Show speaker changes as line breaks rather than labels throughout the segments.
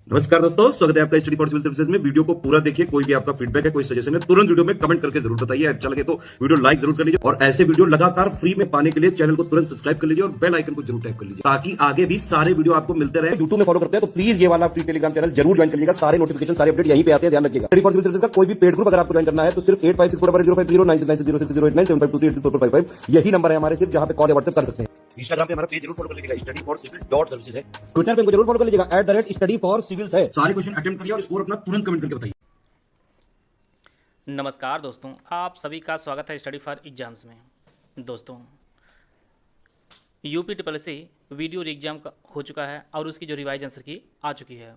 नमस्कार दोस्तों, स्वागत है आपका स्टडी फॉर सिविल सर्विसेज में। वीडियो को पूरा देखिए। कोई भी आपका फीडबैक है, कोई सजेशन है, तुरंत वीडियो में कमेंट करके जरूर बताइए। अच्छा लगे तो वीडियो लाइक जरूर कर लीजिए और ऐसे वीडियो लगातार फ्री में पाने के लिए चैनल को तुरंत सब्सक्राइब कर लीजिए और बेल आइकन को जरूर टैप कर लीजिए ताकि आगे भी सारे वीडियो आपको मिलते रहे।
यूट्यूब में फॉलो करते हैं तो प्लीज ये वाला फ्री टेलीग्राम चैनल जरूर ज्वाइन करिएगा। सारे नोटिफिकेशन, सारे अपडेट यहीं पे आते हैं, ध्यान रखिएगा। स्टडी फॉर सिविल सर्विसेज का कोई भी पेड ग्रुप अगर आपको ज्वाइन करना है तो सिर्फ 856405099606089752384455 यही नंबर है हमारे, सिर्फ जहां पे कॉल या व्हाट्सएप कर सकते हैं।
इंस्टाग्राम पे हमारा पेज जरूर फॉलो कर लीजिएगा, study for civil dot services है।
ट्विटर पे जरूर फॉलो कर लीजिएगा, @study for civils है।
सारे क्वेश्चन अटेम्प्ट करिए और स्कोर अपना तुरंत कमेंट करके बताइए।
नमस्कार दोस्तों, आप सभी का स्वागत है स्टडी फॉर एग्जाम्स में। दोस्तों, यूपीएससी वीडियो एग्जाम का हो चुका है और उसकी जो रिवाइज आंसर की आ चुकी है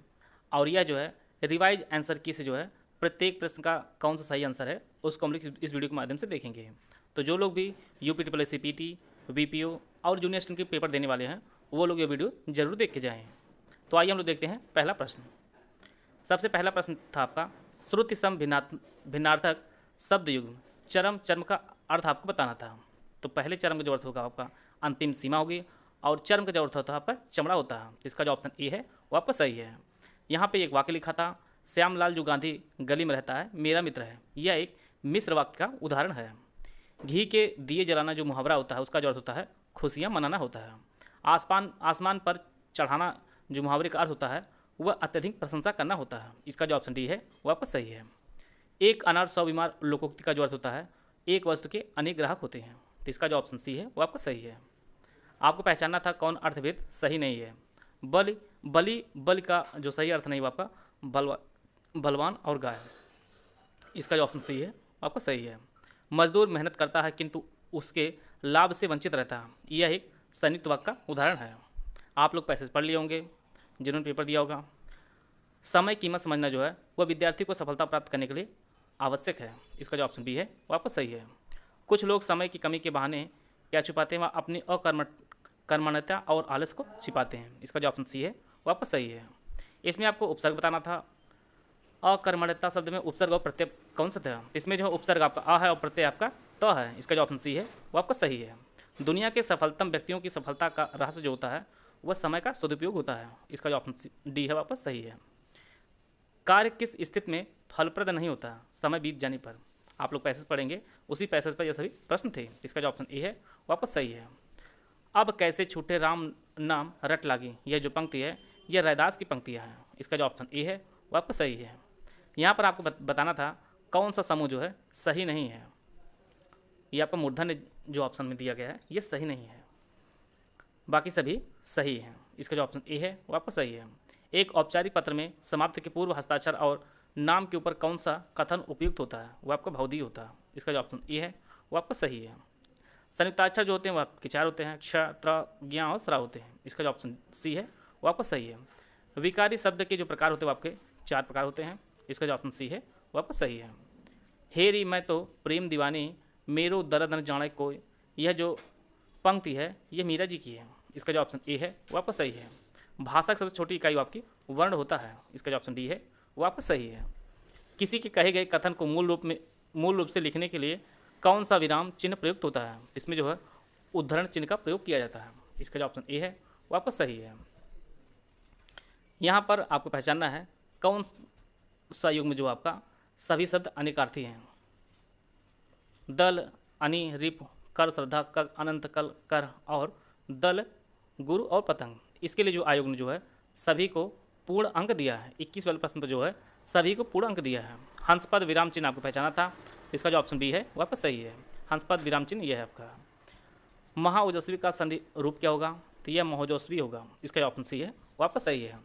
और यह जो है रिवाइज आंसर की से जो है प्रत्येक प्रश्न का कौन सा सही आंसर है उसको हम लोग इस वीडियो के माध्यम से देखेंगे। तो जो लोग भी यूपीएससी पीटी, बीपीओ और जूनियर असिस्टेंट के पेपर देने वाले हैं वो लोग ये वीडियो जरूर देख के जाएँ। तो आइए हम लोग देखते हैं पहला प्रश्न। सबसे पहला प्रश्न था आपका, श्रुति सम भिन्नार्थक शब्द युग्म चरम चर्म का अर्थ आपको बताना था। तो पहले चरम का जो अर्थ होगा आपका अंतिम सीमा होगी और चर्म का जो अर्थ होता है आपका चमड़ा होता है। इसका जो ऑप्शन ए है वो आपका सही है। यहाँ पे एक वाक्य लिखा था, श्यामलाल जो गांधी गली में रहता है मेरा मित्र है। यह एक मिश्र वाक्य का उदाहरण है। घी के दिए जलाना जो मुहावरा होता है उसका जो अर्थ होता है खुशियाँ मनाना होता है। आसमान पर चढ़ाना जो मुहावरे का अर्थ होता है वह अत्यधिक प्रशंसा करना होता है। इसका जो ऑप्शन डी है वो आपका सही है। एक अनार 100 बीमार लोकोक्ति का जो अर्थ होता है एक वस्तु के अनेक ग्राहक होते हैं। तो इसका जो ऑप्शन सी है वो आपका सही है। आपको पहचानना था कौन अर्थभेद सही नहीं है। बलि का जो सही अर्थ नहीं वो आपका बलवान और गाय। इसका जो ऑप्शन सी है वो आपका सही है। मजदूर मेहनत करता है किंतु उसके लाभ से वंचित रहता है। यह एक संयुक्त वाक्य का उदाहरण है। आप लोग पैसेज पढ़ लिए होंगे जिन्होंने पेपर दिया होगा। समय कीमत समझना जो है वह विद्यार्थी को सफलता प्राप्त करने के लिए आवश्यक है। इसका जो ऑप्शन बी है वो आपका सही है। कुछ लोग समय की कमी के बहाने क्या छुपाते हैं, वह अपनी अकर्मण्यता और आलस को छिपाते हैं। इसका जो ऑप्शन सी है वो आपका सही है। इसमें आपको उपसर्ग बताना था। अकर्मण्यता शब्द में उपसर्ग और प्रत्यय कौन सा था? इसमें जो है उपसर्ग आपका अ है और प्रत्यय आपका त है। इसका जो ऑप्शन सी है वो आपका सही है। दुनिया के सफलतम व्यक्तियों की सफलता का रहस्य जो होता है वह समय का सदुपयोग होता है। इसका जो ऑप्शन डी है वापस सही है। कार्य किस स्थिति में फलप्रद नहीं होता? समय बीत जाने पर। आप लोग पैसेज पढ़ेंगे, उसी पैसेज पर यह सभी प्रश्न थे। इसका जो ऑप्शन ए है वापस सही है। अब कैसे छूटे राम नाम रट लागी, यह जो पंक्ति है यह रैदास की पंक्तियाँ हैं। इसका जो ऑप्शन ए है वापस सही है। यहाँ पर आपको बताना था कौन सा समूह जो है सही नहीं है। यह आपका मूर्धन्य जो ऑप्शन में दिया गया है यह सही नहीं है, बाकी सभी सही हैं। इसका जो ऑप्शन ए है वो आपका सही है। एक औपचारिक पत्र में समाप्ति के पूर्व हस्ताक्षर और नाम के ऊपर कौन सा कथन उपयुक्त होता है? वो आपका भवदीय होता है। इसका जो ऑप्शन ए है वो आपका सही है। संयुक्ताक्षर जो होते हैं वो आपके 4 होते हैं, क्ष, त्र, ज्ञ और स्रा होते हैं। इसका जो ऑप्शन सी है वो आपका सही है। विकारी शब्द के जो प्रकार होते हैं वो आपके 4 प्रकार होते हैं। इसका जो ऑप्शन सी है वो आपका सही है। हेरी मैं तो प्रेम दीवानी मेरो दर्द न जाने कोई, यह जो पंक्ति है यह मीरा जी की है। इसका जो ऑप्शन ए है वो आपका सही है। भाषा की सबसे छोटी इकाई आपकी वर्ण होता है। इसका जो ऑप्शन डी है वो आपका सही है। किसी के कहे गए कथन को मूल रूप से लिखने के लिए कौन सा विराम चिन्ह प्रयुक्त होता है? इसमें जो है उद्धरण चिन्ह का प्रयोग किया जाता है। इसका जो ऑप्शन ए है वो आपका सही है। यहाँ पर आपको पहचानना है कौन सा युग्म जो आपका सभी शब्द अनेकार्थी हैं। दल, अनि, रिप, कर, श्रद्धा, कर, अनंत, कल, कर और दल, गुरु और पतंग। इसके लिए जो आयोग ने जो है सभी को पूर्ण अंक दिया है। 21 वाले प्रश्न पर जो है सभी को पूर्ण अंक दिया है। हंसपद विराम चिन्ह आपको पहचाना था। इसका जो ऑप्शन बी है वो आपका सही है। हंसपद विराम चिन्ह यह है आपका। महाओजस्वी का संधि रूप क्या होगा? तो यह महोजस्वी होगा। इसका जो ऑप्शन सी है वो आपका सही है।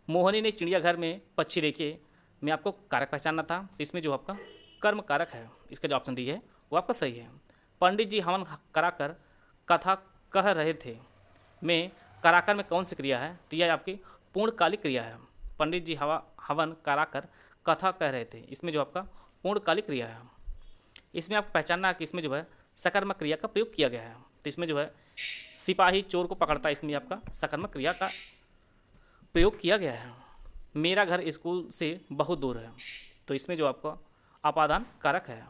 मोहनी ने चिड़ियाघर में पक्षी देखे में आपको कारक पहचानना था। इसमें जो आपका कर्म कारक है। इसका जो ऑप्शन डी है वो आपका सही है। पंडित जी हवन कराकर कथा कह रहे थे में कराकर में कौन सी क्रिया है? तो यह आपकी पूर्णकालिक क्रिया है। पंडित जी हवन कराकर कथा कह रहे थे, इसमें जो आपका पूर्णकालिक क्रिया है। इसमें आपको पहचानना है कि इसमें जो है सकर्मक क्रिया का प्रयोग किया गया है। तो इसमें जो है सिपाही चोर को पकड़ता है, इसमें आपका सकर्मक क्रिया का प्रयोग किया गया है। मेरा घर स्कूल से बहुत दूर है, तो इसमें जो आपका अपादान कारक है।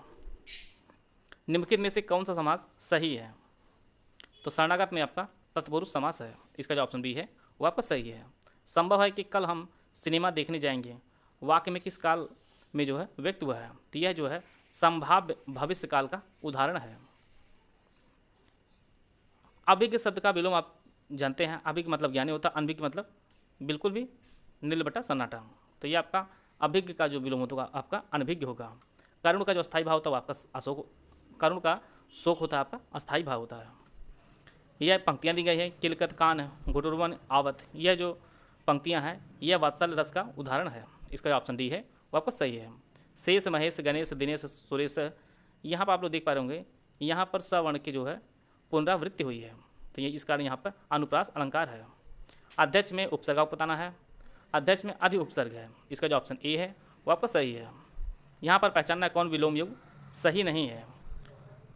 निम्नलिखित में से कौन सा समास सही है? तो शरणागत में आपका तत्पुरुष समास है। इसका जो ऑप्शन बी है वो आपका सही है। संभव है कि कल हम सिनेमा देखने जाएंगे वाक्य में किस काल में जो है व्यक्त हुआ है? तो यह जो है संभाव्य भविष्य काल का उदाहरण है। अभिज्ञ शब्द का विलोम आप जानते हैं, अभिज्ञ मतलब ज्ञानी होता है, अनभिज्ञ मतलब बिल्कुल भी नील बटा सन्नाटा। तो ये आपका अभिज्ञ का जो विलोम होगा आपका अनभिज्ञ होगा। करुण का जो अस्थायी भाव होता है वो आपका अशोक, करुण का शोक होता है आपका अस्थायी भाव होता है। यह पंक्तियाँ दी गई है, किलकत कान घुटुरवन आवत, यह जो पंक्तियाँ हैं यह वात्सल्य रस का उदाहरण है। इसका ऑप्शन डी है वो आपका सही है। शेष महेश गणेश दिनेश सुरेश, यहाँ पर आप लोग देख पा रहे होंगे यहाँ पर सवर्ण की जो है पुनरावृत्ति हुई है, तो ये इस कारण यहाँ पर अनुप्रास अलंकार है। अध्यक्ष में उपसर्ग बताना है, अध्यक्ष में अधि उपसर्ग है, इसका जो ऑप्शन ए है वो आपका सही है। यहाँ पर पहचानना है कौन विलोम युग सही नहीं है,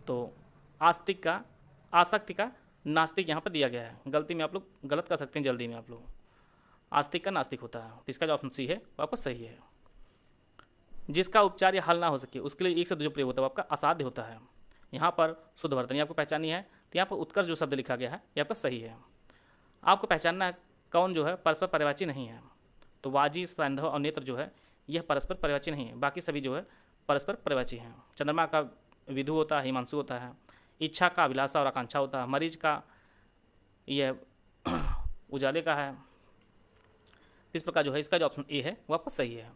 तो आस्तिक का आसक्ति का नास्तिक यहाँ पर दिया गया है। गलती में आप लोग गलत कर सकते हैं जल्दी में आप लोग, आस्तिक का नास्तिक होता है, तो इसका जो ऑप्शन सी है वो आपका सही है। जिसका उपचार या हल ना हो सके उसके लिए एक शब्द जो प्रयोग होता है वो आपका असाध्य होता है। यहाँ पर शुद्ध वर्तनी आपको पहचानी है, तो यहाँ पर उत्कर्ष जो शब्द लिखा गया है ये आपका सही है। आपको पहचानना है कौन जो है परस्पर पर्यायवाची नहीं है, तो वाजी सैंधव और नेत्र जो है यह परस्पर पर्यायवाची नहीं है, बाकी सभी जो है परस्पर पर्यायवाची हैं। चंद्रमा का विधु होता है, हिमांशु होता है, इच्छा का अभिलाषा और आकांक्षा होता है, मरीज का यह उजाले का है। इस प्रकार जो है इसका जो ऑप्शन ए है वो आपका सही है।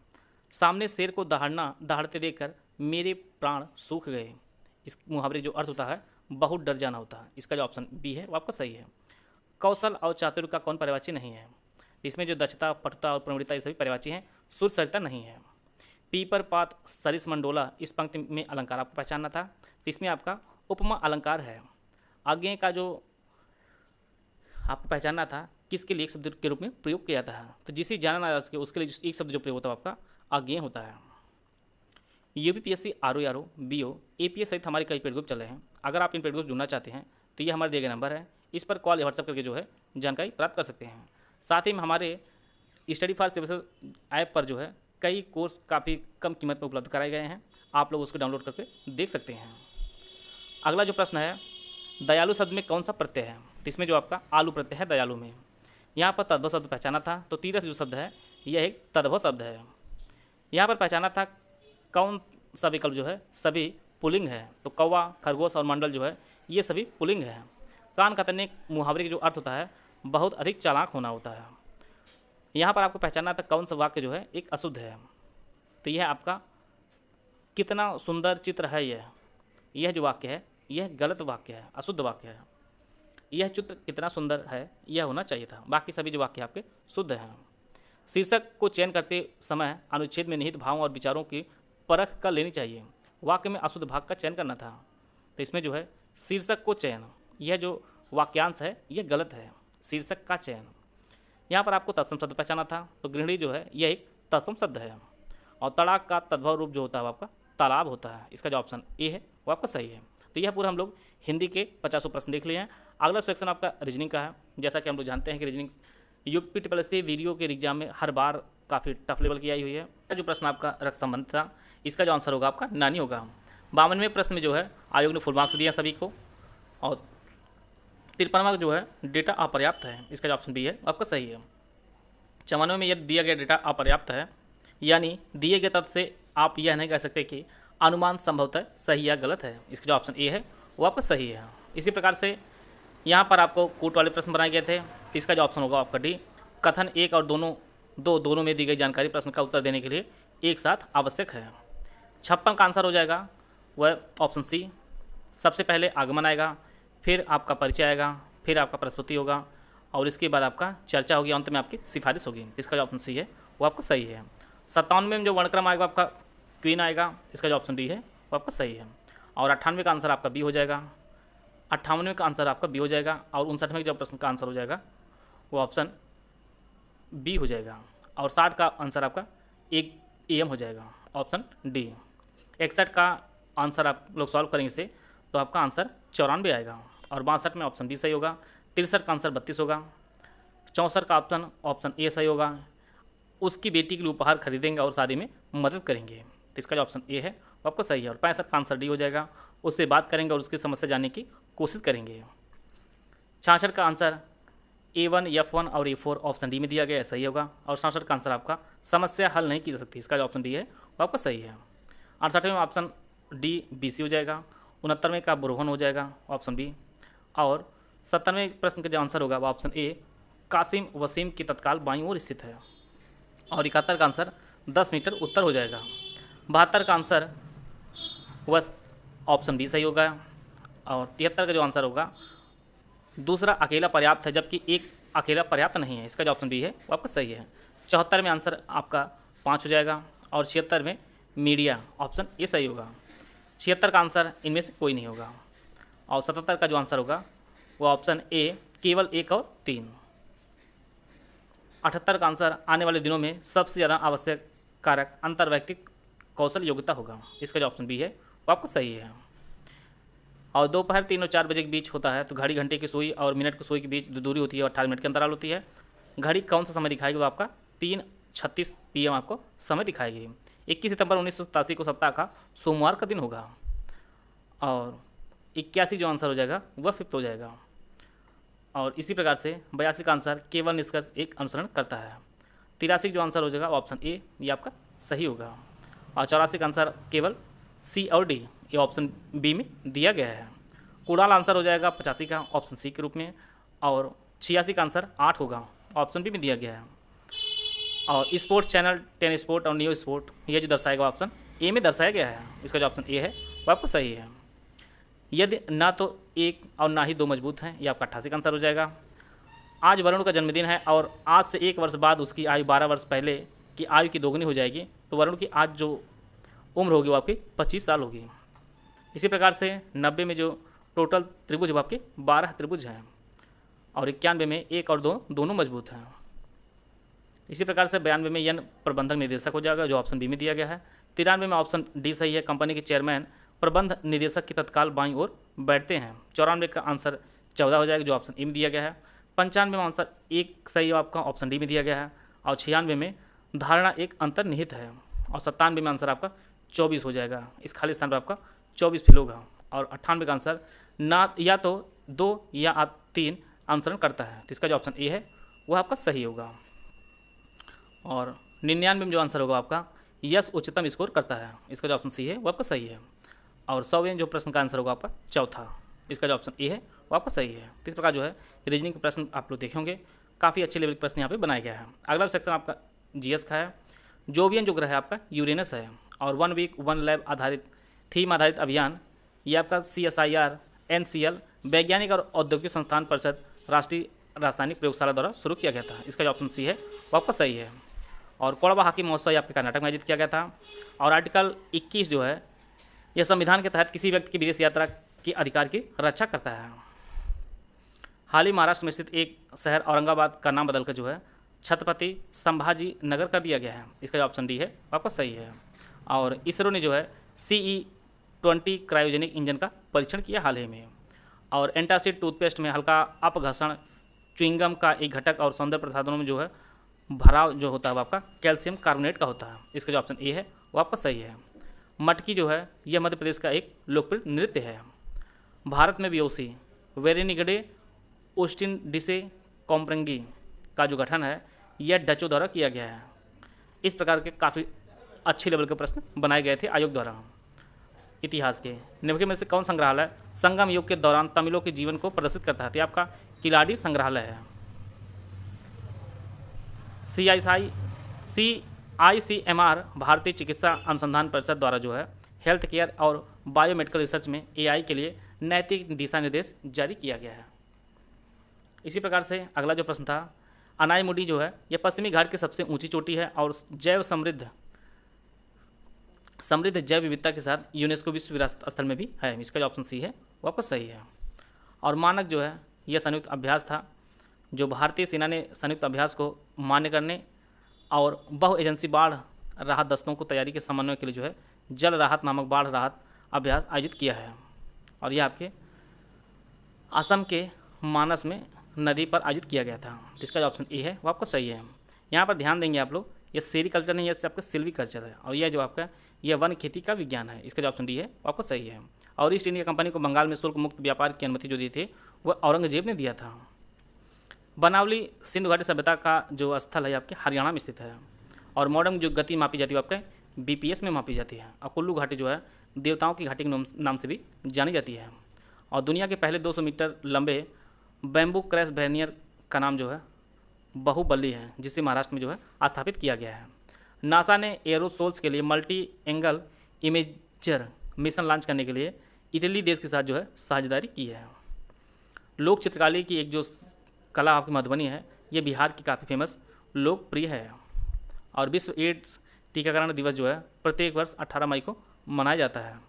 सामने शेर को दहाड़ते देखकर मेरे प्राण सूख गए, इस मुहावरे जो अर्थ होता है बहुत डर जाना होता है, इसका जो ऑप्शन बी है वो आपका सही है। कौशल और चातुर्य का कौन पर्यायवाची नहीं है? इसमें जो दक्षता पटुता और प्रवणता ये सभी पर्यायवाची हैं, सुर सरिता नहीं है। पीपर पात सरिस मंडोला, इस पंक्ति में अलंकार आपको पहचानना था, तो इसमें आपका उपमा अलंकार है। आगे का जो आपको पहचानना था किसके लिए एक शब्द के रूप में प्रयोग किया जाता है, तो जिसे जाना ना जा सके उसके लिए एक शब्द जो प्रयोग होता है आपका आज्ञेय होता है। यूपीपीएससी आरओ बीओ एपीएस सहित हमारे कई पेड ग्रुप चले हैं। अगर आप इन पेड ग्रुप जुड़ना चाहते हैं तो ये हमारे दिए गए नंबर है, इस पर कॉल या व्हाट्सएप करके जो है जानकारी प्राप्त कर सकते हैं। साथ ही में हमारे स्टडी फॉर सिविल ऐप पर जो है कई कोर्स काफ़ी कम कीमत में उपलब्ध कराए गए हैं, आप लोग उसको डाउनलोड करके देख सकते हैं। अगला जो प्रश्न है, दयालु शब्द में कौन सा प्रत्यय है? तो इसमें जो आपका आलू प्रत्यय है दयालु में। यहाँ पर तद्भव शब्द पहचाना था, तो तीर्थ जो शब्द है यह एक तद्भव शब्द है। यहाँ पर पहचाना था कौन सा विकल्प जो है सभी पुलिंग है, तो कौवा खरगोश और मंडल जो है ये सभी पुलिंग है। कान कतरने मुहावरे के जो अर्थ होता है बहुत अधिक चालाक होना होता है। यहाँ पर आपको पहचानना था कौन सा वाक्य जो है एक अशुद्ध है, तो यह आपका कितना सुंदर चित्र है यह जो वाक्य है यह गलत वाक्य है, अशुद्ध वाक्य है। यह चित्र कितना सुंदर है यह होना चाहिए था, बाकी सभी जो वाक्य आपके शुद्ध हैं। शीर्षक को चयन करते समय अनुच्छेद में निहित भावों और विचारों की परख कर लेनी चाहिए। वाक्य में अशुद्ध भाग का चयन करना था, तो इसमें जो है शीर्षक को चयन, यह जो वाक्यांश है यह गलत है, शीर्षक का चयन। यहाँ पर आपको तत्सम शब्द पहचाना था, तो गृहिणी जो है यह एक तत्सम शब्द है। और तड़ाक का तद्भव रूप जो होता है वो आपका तालाब होता है, इसका जो ऑप्शन ए है वो आपका सही है। तो यह पूरा हम लोग हिंदी के 50 प्रश्न देख लिए हैं। अगला सेक्शन आपका रीजनिंग का है। जैसा कि हम लोग जानते हैं कि रीजनिंग यूपी ट्रिपल वीडियो के एग्जाम में हर बार काफ़ी टफ लेवल की आई हुई है। जो प्रश्न आपका रक्त संबंध था इसका जो आंसर होगा आपका नानी होगा। 52वें प्रश्न में जो है आयोग ने फुल मार्क्स दिए सभी को, और 53वां जो है डेटा अपर्याप्त है, इसका जो ऑप्शन बी है आपका सही है। 54वें में यदि दिया गया डेटा अपर्याप्त है, यानी दिए गए तथ्य से आप यह नहीं कह सकते कि अनुमान संभवतः सही या गलत है, इसका जो ऑप्शन ए है वो आपका सही है। इसी प्रकार से यहाँ पर आपको कूट वाले प्रश्न बनाए गए थे, इसका जो ऑप्शन होगा आपका डी। कथन एक और दोनों में दी गई जानकारी प्रश्न का उत्तर देने के लिए एक साथ आवश्यक है। 56 का आंसर हो जाएगा वह ऑप्शन सी। सबसे पहले आगमन आएगा, फिर आपका परिचय आएगा, फिर आपका प्रस्तुति होगा, और इसके बाद आपका चर्चा होगी, अंत में आपकी सिफारिश होगी। इसका जो ऑप्शन सी है वो आपका सही है। 57वें में जो वर्णक्रम आएगा आपका क्वीन आएगा, इसका जो ऑप्शन डी है वो आपका सही है। और 98वें का आंसर आपका बी हो जाएगा, 58वें का आंसर आपका बी हो जाएगा, और 59वें जो प्रश्न का आंसर हो जाएगा वो ऑप्शन बी हो जाएगा, और 60 का आंसर आपका एक एम हो जाएगा, ऑप्शन डी। 61 का आंसर आप लोग सॉल्व करेंगे इसे तो आपका आंसर 94 आएगा, और 62 में ऑप्शन बी सही होगा। 63 का आंसर 32 होगा। 64 का ऑप्शन ए सही होगा। उसकी बेटी के लिए उपहार खरीदेंगे और शादी में मदद करेंगे, तो इसका जो ऑप्शन ए है वो आपका सही है। और 65 का आंसर डी हो जाएगा, उससे बात करेंगे और उसकी समस्या जानने की कोशिश करेंगे। 66 का आंसर A1, F1 और A4 ऑप्शन डी में दिया गया है, सही होगा। और 67 का आंसर आपका समस्या हल नहीं की जा सकती, इसका जो ऑप्शन डी है वो आपका सही है। 68वें में ऑप्शन डी BC हो जाएगा। 69वें का बुरहन हो जाएगा, ऑप्शन बी। और 70वें प्रश्न का जो आंसर होगा वो ऑप्शन ए, कासिम वसीम की तत्काल बाईं ओर स्थित है। और 71 का आंसर 10 मीटर उत्तर हो जाएगा। 72 का आंसर वह ऑप्शन बी सही होगा। और 73 का जो आंसर होगा दूसरा अकेला पर्याप्त है, जबकि एक अकेला पर्याप्त नहीं है, इसका जो ऑप्शन बी है वो आपका सही है। 74 में आंसर आपका 5 हो जाएगा। और 76 में मीडिया, ऑप्शन ए सही होगा। 76 का आंसर इनमें से कोई नहीं होगा। और 77 का जो आंसर होगा वो ऑप्शन ए, केवल 1 और 3। 78 का आंसर आने वाले दिनों में सबसे ज़्यादा आवश्यक कारक अंतर्वैयक्तिक कौशल योग्यता होगा, इसका जो ऑप्शन बी है वो आपका सही है। और दोपहर 3 और 4 बजे के बीच होता है, तो घड़ी घंटे की सुई और मिनट की सुई के बीच जो दूरी होती है 18 मिनट के अंतराल होती है। घड़ी कौन सा समय दिखाएगी, वो आपका 3:36 PM आपको समय दिखाएगी। 21 सितंबर 1987 को सप्ताह का सोमवार का दिन होगा। और 81 जो आंसर हो जाएगा वह 5th हो जाएगा। और इसी प्रकार से 82 का आंसर केवल निष्कर्ष एक अनुसरण करता है। 83 जो आंसर हो जाएगा ऑप्शन ए, ये आपका सही होगा। और 84 का आंसर केवल सी और डी, ये ऑप्शन बी में दिया गया है। कुड़ाल आंसर हो जाएगा 85 का, ऑप्शन सी के रूप में। और 86 का आंसर 8 होगा, ऑप्शन बी में दिया गया है। और स्पोर्ट्स चैनल 10 स्पोर्ट और न्यू स्पोर्ट, ये जो दर्शाएगा ऑप्शन ए में दर्शाया गया है, इसका जो ऑप्शन ए है वो आपका सही है। यदि ना तो एक और ना ही दो मजबूत हैं, ये आपका 88 का आंसर हो जाएगा। आज वरुण का जन्मदिन है और आज से 1 वर्ष बाद उसकी आयु 12 वर्ष पहले की आयु की दोगुनी हो जाएगी, तो वरुण की आज जो उम्र होगी वो आपकी 25 साल होगी। इसी प्रकार से 90 में जो टोटल त्रिभुज वो आपके 12 त्रिभुज हैं। और 91 में 1 और 2 दोनों मजबूत हैं। इसी प्रकार से 92 में यन प्रबंधक निदेशक हो जाएगा, जो ऑप्शन बी में दिया गया है। 93 में ऑप्शन डी सही है, कंपनी के चेयरमैन प्रबंध निदेशक की तत्काल बाईं ओर बैठते हैं। 94 का आंसर 14 हो जाएगा, जो ऑप्शन ए में दिया गया है। 95 में आंसर 1 सही है आपका, ऑप्शन डी में दिया गया है। और 96 में धारणा एक अंतर्निहित है। और 97 में आंसर आपका 24 हो जाएगा, इस खाली स्थान पर आपका 24 फिल होगा। और 98 का आंसर ना या तो 2 या 3 अनुसरण करता है, तो इसका जो ऑप्शन ए है वह आपका सही होगा। और 99 में जो आंसर होगा आपका यस उच्चतम स्कोर करता है, इसका जो ऑप्शन सी है वो आपका सही है। और 100वें जो प्रश्न का आंसर होगा आपका चौथा, इसका जो ऑप्शन ए है वो आपका सही है। तो इस प्रकार जो है रीजनिंग के प्रश्न आप लोग देखे होंगे, काफ़ी अच्छे लेवल के प्रश्न यहाँ पे बनाया गया है। अगला सेक्शन आपका जीएस का है। जोवियन जो ग्रह है आपका यूरेनस है। और 1 वीक 1 लैब आधारित थीम आधारित अभियान, ये आपका CSIR NCL वैज्ञानिक और औद्योगिक संस्थान परिषद राष्ट्रीय रासायनिक प्रयोगशाला द्वारा शुरू किया गया था, इसका जो ऑप्शन सी है वो आपका सही है। और कोड़वा हॉकी महोत्सव आपके कर्नाटक में आयोजित किया गया था। और आर्टिकल 21 जो है यह संविधान के तहत किसी व्यक्ति की विदेश यात्रा के अधिकार की रक्षा करता है। हाल ही महाराष्ट्र में स्थित एक शहर औरंगाबाद का नाम बदलकर जो है छत्रपति संभाजी नगर कर दिया गया है, इसका जो ऑप्शन डी है वो आपका सही है। और इसरो ने जो है CE-20 क्रायोजेनिक इंजन का परीक्षण किया हाल ही में। और एंटासिड टूथपेस्ट में हल्का अपघर्षण च्युइंगम का एक घटक और सौंदर्य प्रसाधनों में जो है भराव जो होता है वो आपका कैल्शियम कार्बोनेट का होता है, इसका जो ऑप्शन ए है वो आपका सही है। मटकी जो है यह मध्य प्रदेश का एक लोकप्रिय नृत्य है। भारत में बियोसी वेरेनिगडे ओस्टिन डिसे कॉम्प्रेंगी का जो गठन है यह डचों द्वारा किया गया है। इस प्रकार के काफ़ी अच्छे लेवल के प्रश्न बनाए गए थे आयोग द्वारा। इतिहास के निम्नलिखित में से कौन संग्रहालय संगम युग के दौरान तमिलों के जीवन को प्रदर्शित करता है, तो आपका किलाड़ी संग्रहालय है। CICMR भारतीय चिकित्सा अनुसंधान परिषद द्वारा जो है हेल्थ केयर और बायोमेडिकल रिसर्च में AI के लिए नैतिक दिशा निर्देश जारी किया गया है। इसी प्रकार से अगला जो प्रश्न था, अनाईमुडी जो है यह पश्चिमी घाट की सबसे ऊंची चोटी है और जैव समृद्ध जैव विविधता के साथ यूनेस्को विश्व विरासत स्थल में भी है, इसका जो ऑप्शन सी है वो आपको सही है। और मानक जो है यह संयुक्त अभ्यास था, जो भारतीय सेना ने संयुक्त अभ्यास को मान्य करने और बहु एजेंसी बाढ़ राहत दस्तों को तैयारी के समन्वय के लिए जो है जल राहत नामक बाढ़ राहत अभ्यास आयोजित किया है। और यह आपके असम के मानस में नदी पर आयोजित किया गया था, जिसका जो ऑप्शन ए है वो आपका सही है। यहाँ पर ध्यान देंगे आप लोग, ये सेरीकल्चर नहीं है, इससे आपका सिल्वी कल्चर है। और यह जो आपका यह वन खेती का विज्ञान है, इसका जो ऑप्शन डी है वो आपको सही है। और ईस्ट इंडिया कंपनी को बंगाल में शुल्क मुक्त व्यापार की अनुमति जो दी थी वह औरंगजेब ने दिया था। बनावली सिंधु घाटी सभ्यता का जो स्थल है आपके हरियाणा में स्थित है और मॉडर्न जो गति मापी जाती है आपके बीपीएस में मापी जाती है। और कुल्लू घाटी जो है देवताओं की घाटी के नाम से भी जानी जाती है। और दुनिया के पहले 200 मीटर लंबे बैम्बू क्रैश बैरियर का नाम जो है बाहुबली है, जिसे महाराष्ट्र में जो है स्थापित किया गया है। नासा ने एरोसोल्स के लिए multi angle imager mission launch करने के लिए इटली देश के साथ जो है साझेदारी की है। लोक चित्रकला की एक जो कला आपकी मधुबनी है, ये बिहार की काफ़ी फेमस लोकप्रिय है। और विश्व एड्स टीकाकरण दिवस जो है प्रत्येक वर्ष 18 मई को मनाया जाता है।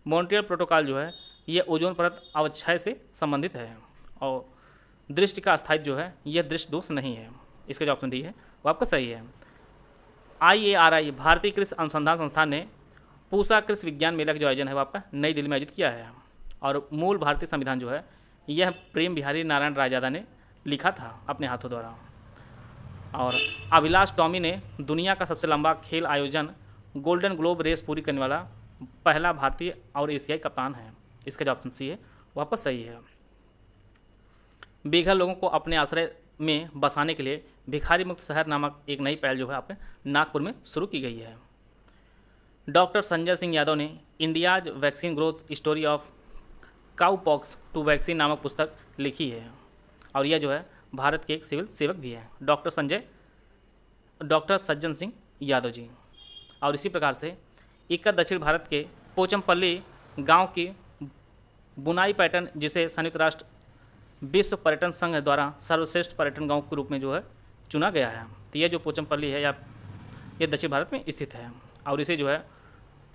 मॉन्ट्रियल प्रोटोकॉल जो है ये ओजोन परत अवक्षय से संबंधित है। और दृष्टि का स्थायित्व जो है यह दृष्टि दोष नहीं है। इसका जो ऑप्शन डी है वो आपका सही है। IARI भारतीय कृषि अनुसंधान संस्थान ने पूसा कृषि विज्ञान मेला का जो आयोजन है वो आपका नई दिल्ली में आयोजित किया है। और मूल भारतीय संविधान जो है यह प्रेम बिहारी नारायण रायजादा ने लिखा था अपने हाथों द्वारा। और अभिलाष टॉमी ने दुनिया का सबसे लंबा खेल आयोजन गोल्डन ग्लोब रेस पूरी करने वाला पहला भारतीय और एशियाई कप्तान है। इसका जो ऑप्शन सी है वो आपका सही है। बेघर लोगों को अपने आश्रय में बसाने के लिए भिखारी मुक्त शहर नामक एक नई पहल जो है आपने नागपुर में शुरू की गई है। डॉक्टर संजय सिंह यादव ने India's vaccine growth story of cowpox to vaccine नामक पुस्तक लिखी है। और यह जो है भारत के एक सिविल सेवक भी हैं, डॉक्टर सज्जन सिंह यादव जी। और इसी प्रकार से इक्का दक्षिण भारत के पोचमपल्ली गांव की बुनाई पैटर्न, जिसे संयुक्त राष्ट्र विश्व पर्यटन संघ द्वारा सर्वश्रेष्ठ पर्यटन गांव के रूप में जो है चुना गया है। तो यह जो पोचमपल्ली है यह दक्षिण भारत में स्थित है और इसे जो है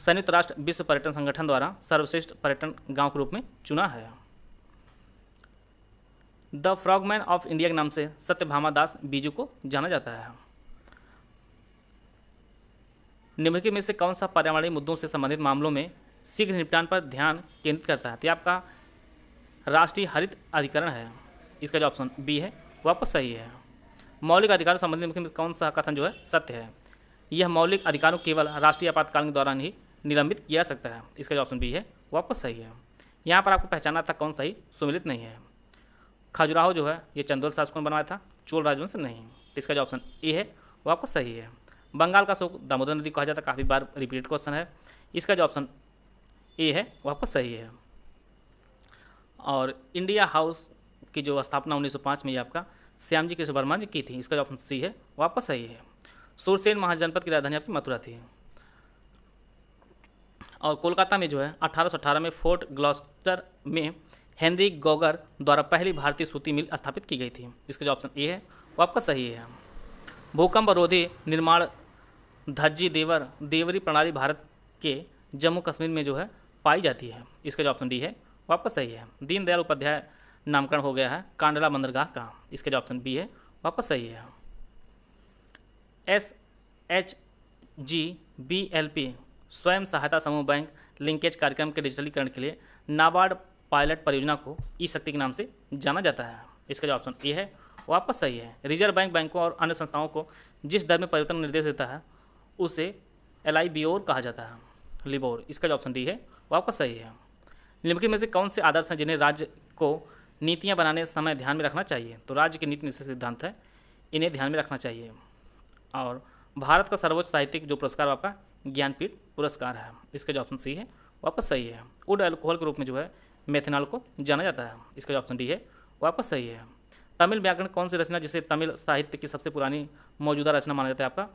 संयुक्त राष्ट्र विश्व पर्यटन संगठन द्वारा सर्वश्रेष्ठ पर्यटन गांव के रूप में चुना है। द फ्रॉगमैन ऑफ इंडिया के नाम से सत्यभामा दास बीजू को जाना जाता है। निम्नलिखित में से कौन सा पर्यावरणीय मुद्दों से संबंधित मामलों में शीघ्र निपटान पर ध्यान केंद्रित करता है? तो आपका राष्ट्रीय हरित अधिकरण है। इसका जो ऑप्शन बी है वो आपका सही है। मौलिक अधिकारों से संबंधित कौन सा कथन जो है सत्य है? यह मौलिक अधिकारों केवल राष्ट्रीय आपातकाल के दौरान ही निलंबित किया जा सकता है। इसका जो ऑप्शन बी है वो आपका सही है। यहाँ पर आपको पहचाना था कौन सही सुमिलित नहीं है। खजुराहो जो है ये चंदोल शासकों ने बनवाया था, चोल राजवंश नहीं। तो इसका जो ऑप्शन ए है वो आपका सही है। बंगाल का शोक दामोदर नदी कहा जाता है, काफ़ी बार रिपीटेड क्वेश्चन है। इसका जो ऑप्शन ए है वो आपका सही है। और इंडिया हाउस की जो स्थापना 1905 में ये आपका श्यामजी कृष्ण वर्मा जी की थी। इसका जो ऑप्शन सी है वो आपका सही है। सुरसेन महाजनपद की राजधानी आपकी मथुरा थी। और कोलकाता में जो है 1818 में फोर्ट ग्लॉस्टर में हेनरी गॉगर द्वारा पहली भारतीय सूती मिल स्थापित की गई थी। इसका जो ऑप्शन ए है वो आपका सही है। भूकंप रोधी निर्माण धज्जी देवरी प्रणाली भारत के जम्मू कश्मीर में जो है पाई जाती है। इसका जो ऑप्शन डी है वो आपका सही है। दीनदयाल उपाध्याय नामकरण हो गया है कांडला बंदरगाह का। इसका जो ऑप्शन बी है वो आपका सही है। SHGBLP स्वयं सहायता समूह बैंक लिंकेज कार्यक्रम के डिजिटलीकरण के लिए नाबार्ड पायलट परियोजना को ई शक्ति के नाम से जाना जाता है। इसका जो ऑप्शन ए है वो आपका सही है। रिजर्व बैंक बैंकों और अन्य संस्थाओं को जिस दर में परिवर्तन निर्देश देता है उसे LIBOR कहा जाता है, लिबोर। इसका जो ऑप्शन डी है वो आपका सही है। निम्नलिखित में से कौन से आदर्श हैं जिन्हें राज्य को नीतियां बनाने समय ध्यान में रखना चाहिए? तो राज्य के नीति निश्चित सिद्धांत है, इन्हें ध्यान में रखना चाहिए। और भारत का सर्वोच्च साहित्यिक जो पुरस्कार आपका ज्ञानपीठ पुरस्कार है। इसका जो ऑप्शन सी है वो आपका सही है। वुड अल्कोहल के रूप में जो है मेथनॉल को जाना जाता है। इसका जो ऑप्शन डी है वो आपका सही है। तमिल व्याकरण कौन सी रचना जिसे तमिल साहित्य की सबसे पुरानी मौजूदा रचना माना जाता है? आपका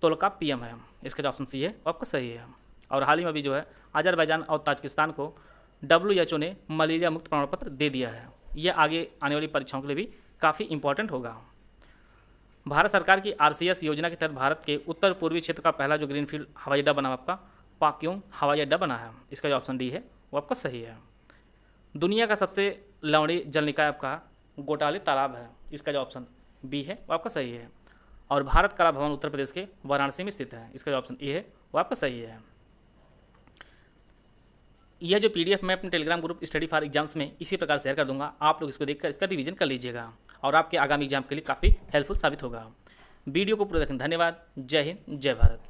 तोल्काप्पियम है। इसका जो ऑप्शन सी है वो आपका सही है। और हाल ही में अभी जो है अजरबैजान और ताजिकिस्तान को WHO ने मलेरिया मुक्त प्रमाण पत्र दे दिया है। यह आगे आने वाली परीक्षाओं के लिए भी काफ़ी इंपॉर्टेंट होगा। भारत सरकार की RCS योजना के तहत भारत के उत्तर पूर्वी क्षेत्र का पहला जो ग्रीनफील्ड हवाई अड्डा बना आपका पाक्योंग हवाई अड्डा बना है। इसका जो ऑप्शन डी है वो आपका सही है। दुनिया का सबसे लवणीय जल निकाय आपका घोटाले तालाब है। इसका जो ऑप्शन बी है वो आपका सही है। और भारत कला भवन उत्तर प्रदेश के वाराणसी में स्थित है। इसका जो ऑप्शन ए है वो आपका सही है। यह जो PDF मैं अपने Telegram group study for exams में इसी प्रकार शेयर कर दूंगा। आप लोग इसको देखकर इसका रिवीजन कर लीजिएगा और आपके आगामी एग्जाम के लिए काफ़ी हेल्पफुल साबित होगा। वीडियो को पूरा देखें। धन्यवाद। जय हिंद, जय भारत।